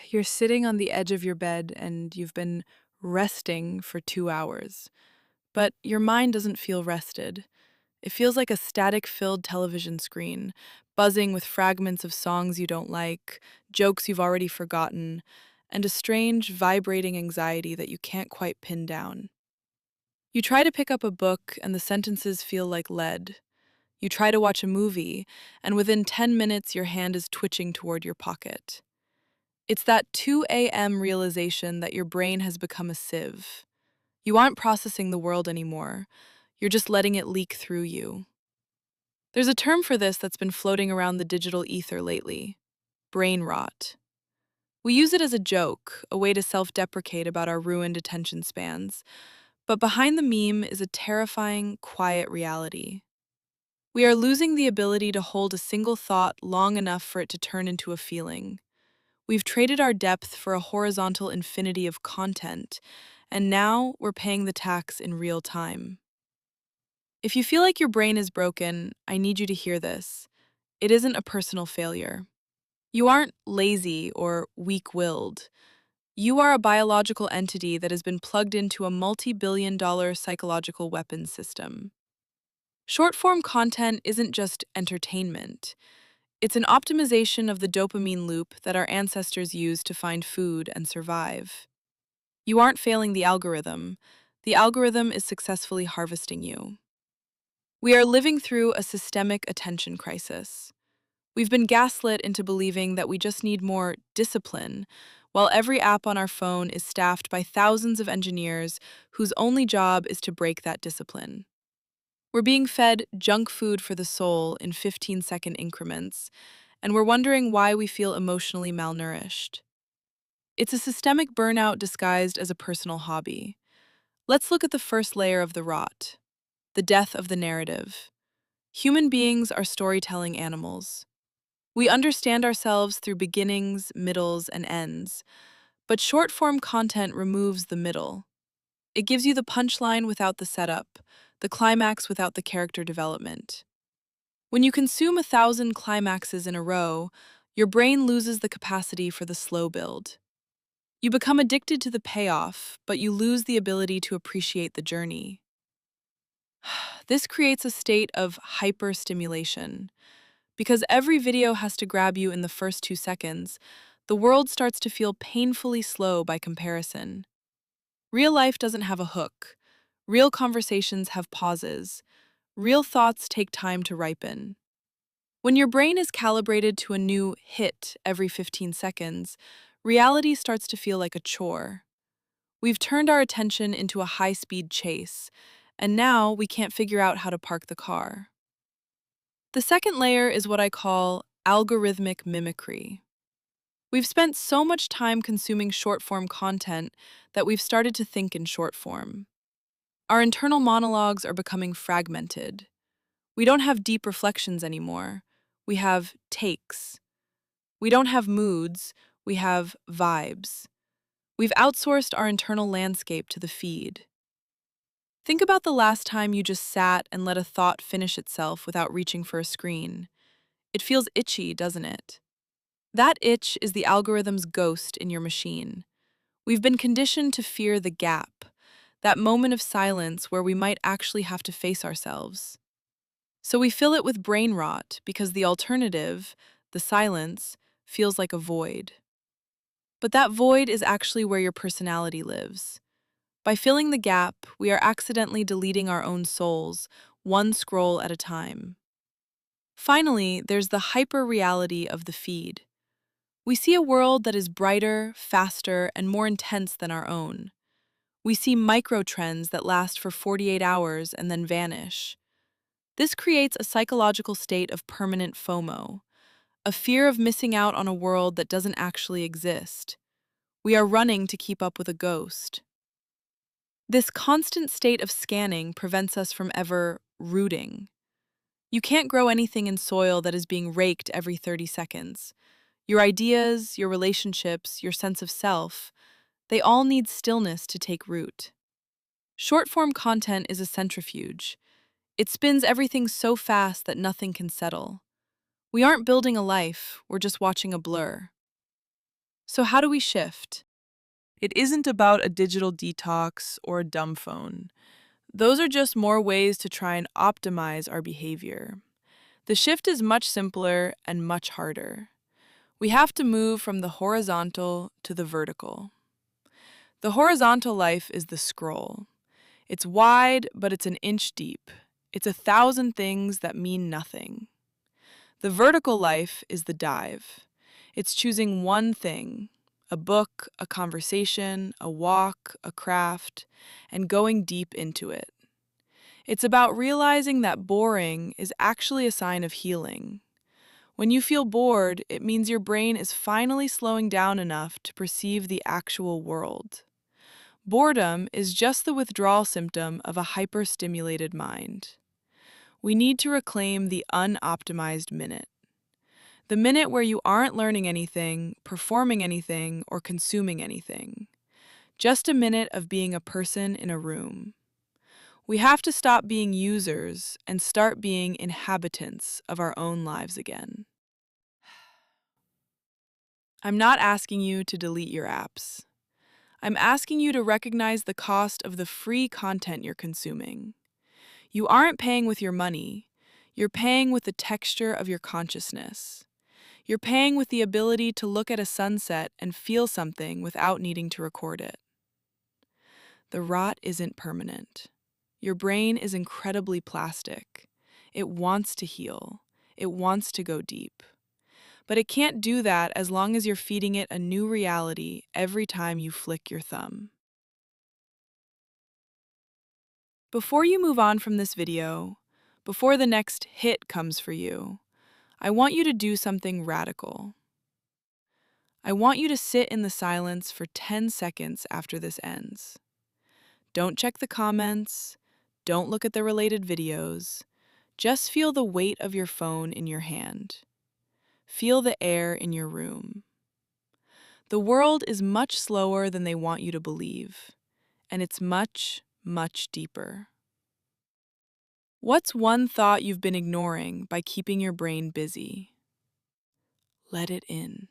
You're sitting on the edge of your bed and you've been resting for 2 hours, but your mind doesn't feel rested. It feels like a static filled television screen, buzzing with fragments of songs you don't like, jokes you've already forgotten, and a strange, vibrating anxiety that you can't quite pin down. You try to pick up a book and the sentences feel like lead. You try to watch a movie, and within 10 minutes, your hand is twitching toward your pocket. It's that 2 a.m. realization that your brain has become a sieve. You aren't processing the world anymore. You're just letting it leak through you. There's a term for this that's been floating around the digital ether lately: brain rot. We use it as a joke, a way to self deprecate about our ruined attention spans. But behind the meme is a terrifying, quiet reality. We are losing the ability to hold a single thought long enough for it to turn into a feeling. We've traded our depth for a horizontal infinity of content, and now we're paying the tax in real time. If you feel like your brain is broken, I need you to hear this. It isn't a personal failure. You aren't lazy or weak willed. You are a biological entity that has been plugged into a multi-billion-dollar psychological weapons system. Short form content isn't just entertainment. It's an optimization of the dopamine loop that our ancestors used to find food and survive. You aren't failing the algorithm is successfully harvesting you. We are living through a systemic attention crisis. We've been gaslit into believing that we just need more discipline, while every app on our phone is staffed by thousands of engineers whose only job is to break that discipline. We're being fed junk food for the soul in 15-second increments, and we're wondering why we feel emotionally malnourished. It's a systemic burnout disguised as a personal hobby. Let's look at the first layer of the rot: the death of the narrative. Human beings are storytelling animals. We understand ourselves through beginnings, middles, and ends, but short form content removes the middle. It gives you the punchline without the setup, the climax without the character development. When you consume 1,000 climaxes in a row, your brain loses the capacity for the slow build. You become addicted to the payoff, but you lose the ability to appreciate the journey. This creates a state of hyper-stimulation. Because every video has to grab you in the first 2 seconds, the world starts to feel painfully slow by comparison. Real life doesn't have a hook. Real conversations have pauses. Real thoughts take time to ripen. When your brain is calibrated to a new hit every 15 seconds, reality starts to feel like a chore. We've turned our attention into a high-speed chase, and now we can't figure out how to park the car. The second layer is what I call algorithmic mimicry. We've spent so much time consuming short-form content that we've started to think in short form. Our internal monologues are becoming fragmented. We don't have deep reflections anymore. We have takes. We don't have moods, we have vibes. We've outsourced our internal landscape to the feed. Think about the last time you just sat and let a thought finish itself without reaching for a screen. It feels itchy, doesn't it? That itch is the algorithm's ghost in your machine. We've been conditioned to fear the gap, that moment of silence where we might actually have to face ourselves. So we fill it with brain rot because the alternative, the silence, feels like a void. But that void is actually where your personality lives. By filling the gap, we are accidentally deleting our own souls, one scroll at a time. Finally, there's the hyper-reality of the feed. We see a world that is brighter, faster, and more intense than our own. We see micro-trends that last for 48 hours and then vanish. This creates a psychological state of permanent FOMO, a fear of missing out on a world that doesn't actually exist. We are running to keep up with a ghost. This constant state of scanning prevents us from ever rooting. You can't grow anything in soil that is being raked every 30 seconds. Your ideas, your relationships, your sense of self, they all need stillness to take root. Short-form content is a centrifuge. It spins everything so fast that nothing can settle. We aren't building a life, we're just watching a blur. So, how do we shift? It isn't about a digital detox or a dumb phone. Those are just more ways to try and optimize our behavior. The shift is much simpler and much harder. We have to move from the horizontal to the vertical. The horizontal life is the scroll. It's wide, but it's an inch deep. It's 1,000 things that mean nothing. The vertical life is the dive. It's choosing one thing, a book, a conversation, a walk, a craft, and going deep into it. It's about realizing that boring is actually a sign of healing. When you feel bored, it means your brain is finally slowing down enough to perceive the actual world. Boredom is just the withdrawal symptom of a hyper-stimulated mind. We need to reclaim the unoptimized minute. The minute where you aren't learning anything, performing anything, or consuming anything. Just a minute of being a person in a room. We have to stop being users and start being inhabitants of our own lives again. I'm not asking you to delete your apps. I'm asking you to recognize the cost of the free content you're consuming. You aren't paying with your money, you're paying with the texture of your consciousness. You're paying with the ability to look at a sunset and feel something without needing to record it. The rot isn't permanent. Your brain is incredibly plastic. It wants to heal. It wants to go deep. But it can't do that as long as you're feeding it a new reality every time you flick your thumb. Before you move on from this video, before the next hit comes for you, I want you to do something radical. I want you to sit in the silence for 10 seconds after this ends. Don't check the comments, don't look at the related videos, just feel the weight of your phone in your hand. Feel the air in your room. The world is much slower than they want you to believe, and it's much, much deeper. What's one thought you've been ignoring by keeping your brain busy? Let it in.